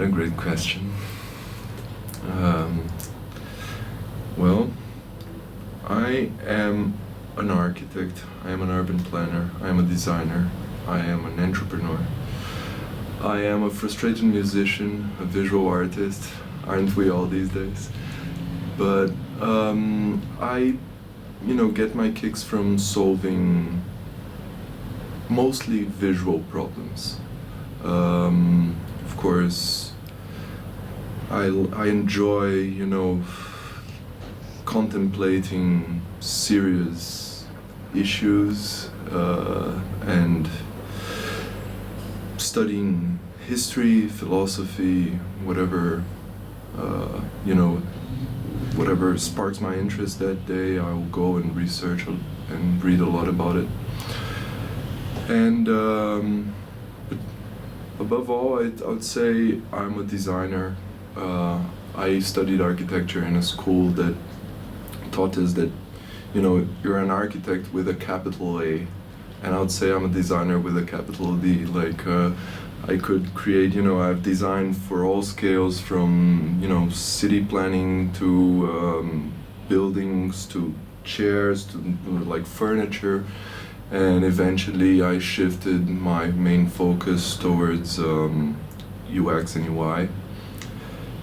What a great question. Well, I am an architect, I am an urban planner, I am a designer, I am an entrepreneur. I am a frustrated musician, a visual artist, aren't we all these days? But I, get my kicks from solving mostly visual problems. Of course, I enjoy, contemplating serious issues and studying history, philosophy, whatever, whatever sparks my interest that day, I will go and research and read a lot about it. And but above all, I would say I'm a designer. I studied architecture in a school that taught us that, you're an architect with a capital A, and I would say I'm a designer with a capital D. Like, I could create, I've designed for all scales from, city planning to buildings to chairs to like furniture, and eventually I shifted my main focus towards UX and UI.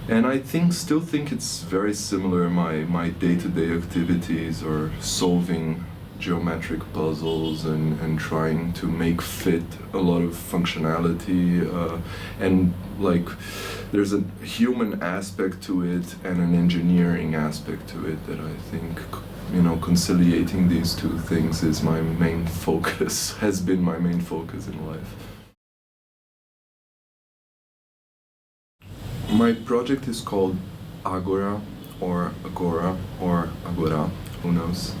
And I still think it's very similar, my day-to-day activities or solving geometric puzzles and trying to make fit a lot of functionality and like there's a human aspect to it and an engineering aspect to it that I think, conciliating these two things is my main focus, has been my main focus in life. My project is called Agora or Agora, who knows.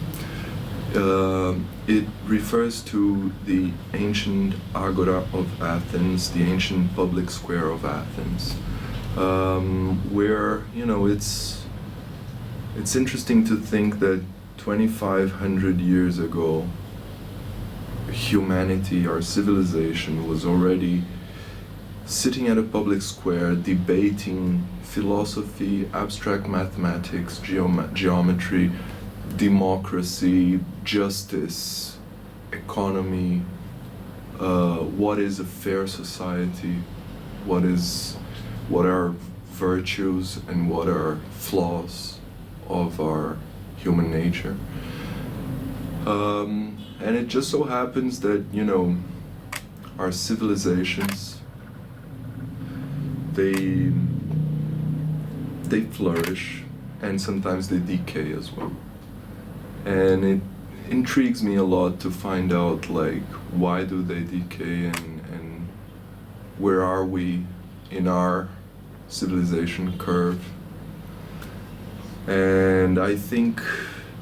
It refers to the ancient Agora of Athens, the ancient public square of Athens, where, it's interesting to think that 2,500 years ago, humanity, our civilization, was already sitting at a public square debating philosophy, abstract mathematics, geometry, democracy, justice, economy, what is a fair society, what are virtues and what are flaws of our human nature. And it just so happens that, our civilizations, they flourish and sometimes they decay as well. And it intrigues me a lot to find out, like, why do they decay and where are we in our civilization curve. And I think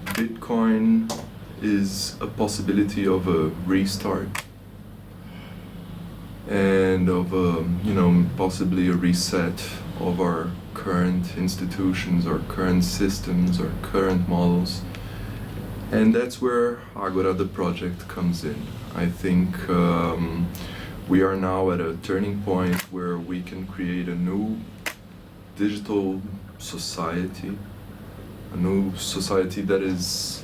Bitcoin is a possibility of a restart and of possibly a reset of our current institutions, our current systems, our current models. And that's where Agora, the project, comes in. I think we are now at a turning point where we can create a new digital society, a new society that is,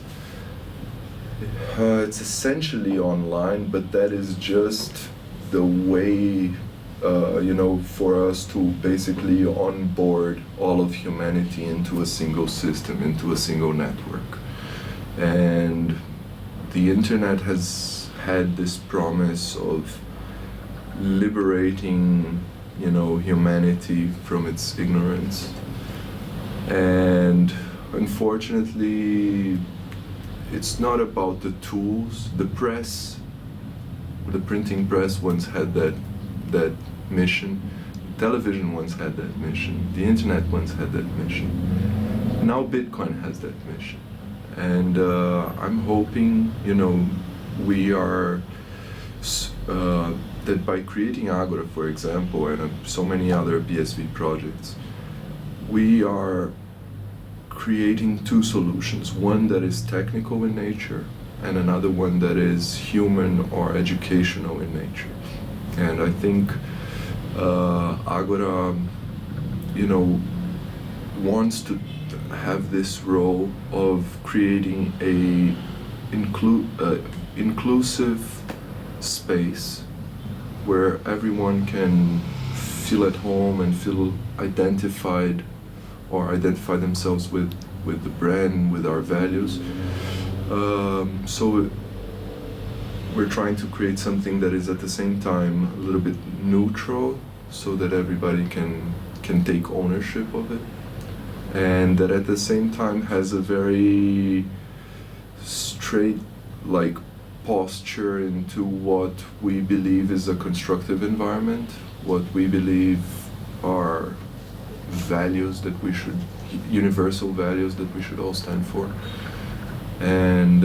it's essentially online, but that is just the way, for us to basically onboard all of humanity into a single system, into a single network. And the internet has had this promise of liberating, humanity from its ignorance. And unfortunately, it's not about the tools. The press, the printing press once had that mission. Television once had that mission. The internet once had that mission. Now Bitcoin has that mission. And I'm hoping, we are, that by creating Agora, for example, and so many other BSV projects, we are creating two solutions. One that is technical in nature, and another one that is human or educational in nature. And I think Agora wants to have this role of creating a inclusive space where everyone can feel at home and feel identified or identify themselves with the brand, with our values. So we're trying to create something that is at the same time a little bit neutral, so that everybody can take ownership of it, and that at the same time has a very straight posture into what we believe is a constructive environment, what we believe are values that we should, universal values that we should all stand for. And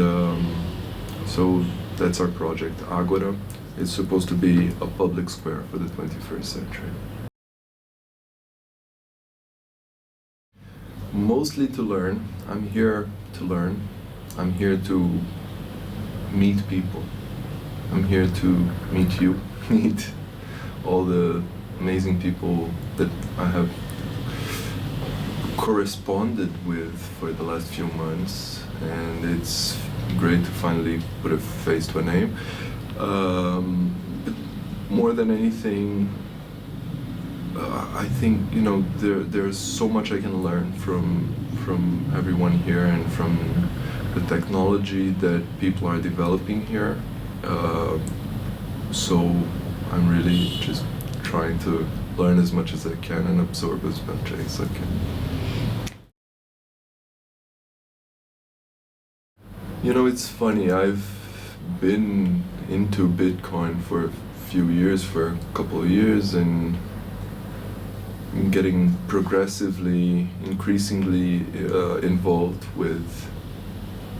so that's our project, Agora. It's supposed to be a public square for the 21st century. Mostly to learn. I'm here to learn. I'm here to meet people. I'm here to meet you, meet all the amazing people that I have corresponded with for the last few months, and it's great to finally put a face to a name. But more than anything, I think there's so much I can learn from everyone here and from the technology that people are developing here. So I'm really just trying to learn as much as I can and absorb as much as I can. It's funny, I've been into Bitcoin for a few years, for a couple of years, and getting progressively, increasingly involved with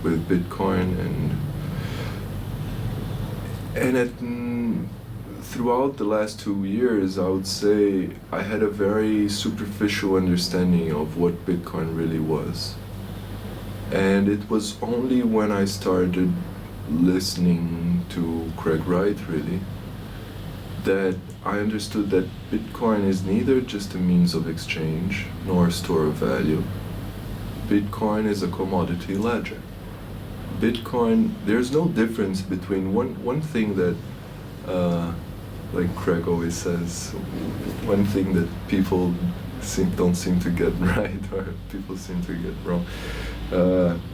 Bitcoin, and throughout the last 2 years, I would say I had a very superficial understanding of what Bitcoin really was. And it was only when I started listening to Craig Wright, really, that I understood that Bitcoin is neither just a means of exchange nor a store of value. Bitcoin is a commodity ledger. Bitcoin, there's no difference between one thing that, like Craig always says, one thing that people don't seem to get right, or people seem to get wrong,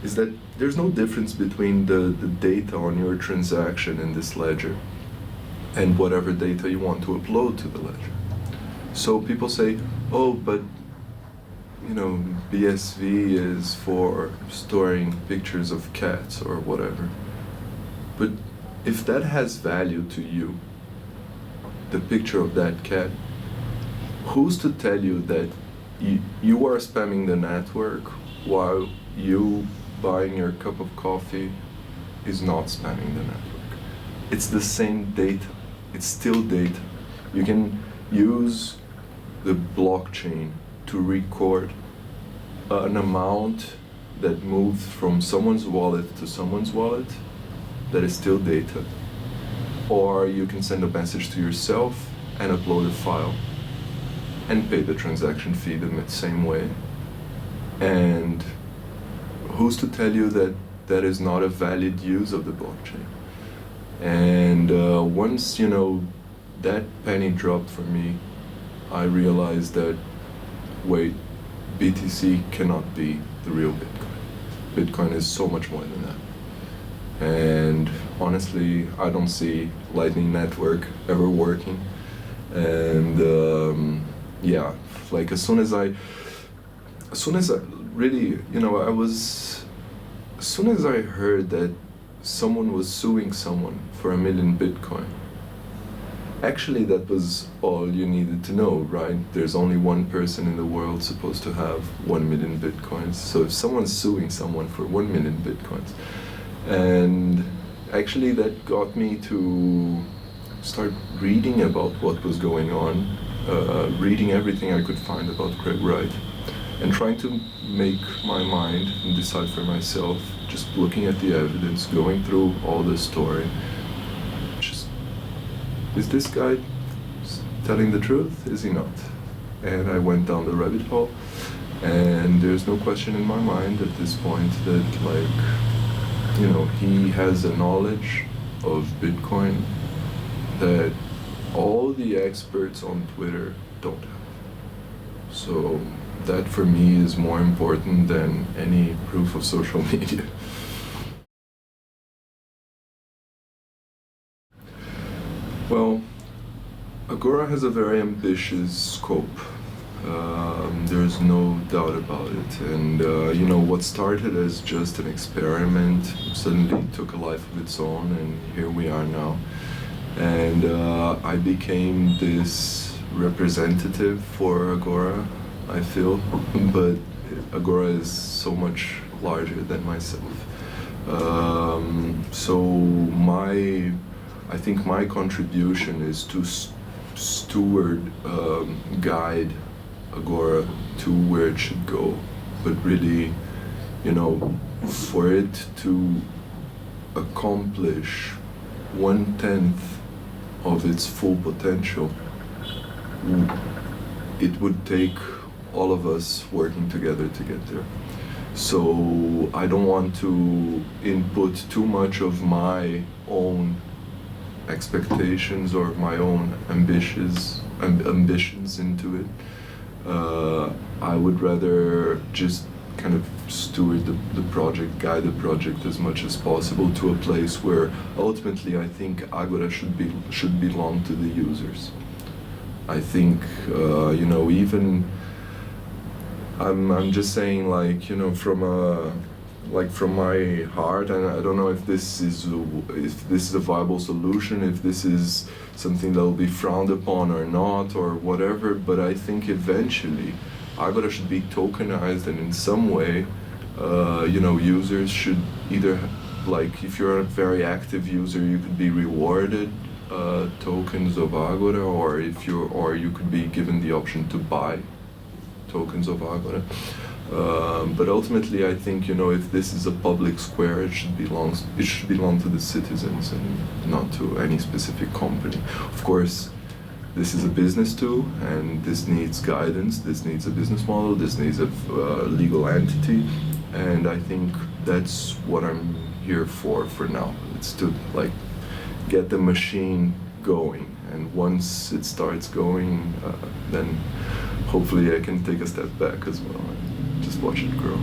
is that there's no difference between the data on your transaction in this ledger and whatever data you want to upload to the ledger. So people say, oh, but BSV is for storing pictures of cats or whatever. But if that has value to you, the picture of that cat, who's to tell you that you are spamming the network while you buying your cup of coffee is not spamming the network? It's the same data. It's still data. You can use the blockchain to record an amount that moved from someone's wallet to someone's wallet that is still data. Or you can send a message to yourself and upload a file and pay the transaction fee the same way. And who's to tell you that that is not a valid use of the blockchain? And once that penny dropped for me, I realized that, wait, BTC cannot be the real Bitcoin. Bitcoin is so much more than that. And honestly, I don't see Lightning Network ever working. And yeah, like as soon as I really, as soon as I heard that someone was suing someone for 1 million Bitcoin, actually that was all you needed to know, right? There's only one person in the world supposed to have 1 million Bitcoins. So if someone's suing someone for 1 million Bitcoins, and actually that got me to start reading about what was going on, reading everything I could find about Craig Wright, and trying to make my mind and decide for myself, just looking at the evidence, going through all the story. Just, is this guy telling the truth? Is he not? and I went down the rabbit hole. And there's no question in my mind at this point that, like, you know, he has a knowledge of Bitcoin that all the experts on Twitter don't have. So that for me is more important than any proof of social media. Well, Agora has a very ambitious scope. There's no doubt about it. And you know, what started as just an experiment suddenly took a life of its own, and here we are now. And I became this representative for Agora, I feel, but Agora is so much larger than myself. So I think my contribution is to steward, guide Agora to where it should go, but really, you know, for it to accomplish 1/10 of its full potential, it would take all of us working together to get there. So I don't want to input too much of my own expectations or my own ambitions into it. I would rather just kind of steward the project, guide the project as much as possible to a place where ultimately I think Agora should belong to the users. I think you know, even I'm just saying, like, you know, from my heart, and I don't know if this is a viable solution, if this is something that will be frowned upon or not, or whatever, but I think eventually Agora should be tokenized, and in some way, you know, users should either, like, if you're a very active user, you could be rewarded tokens of Agora, or you could be given the option to buy tokens of Agora. But ultimately, I think, you know, if this is a public square, it should belong to the citizens and not to any specific company. Of course, this is a business too, and this needs guidance, this needs a business model, this needs a legal entity, and I think that's what I'm here for now. It's to, like, get the machine going, and once it starts going, then hopefully I can take a step back as well and just watch it grow.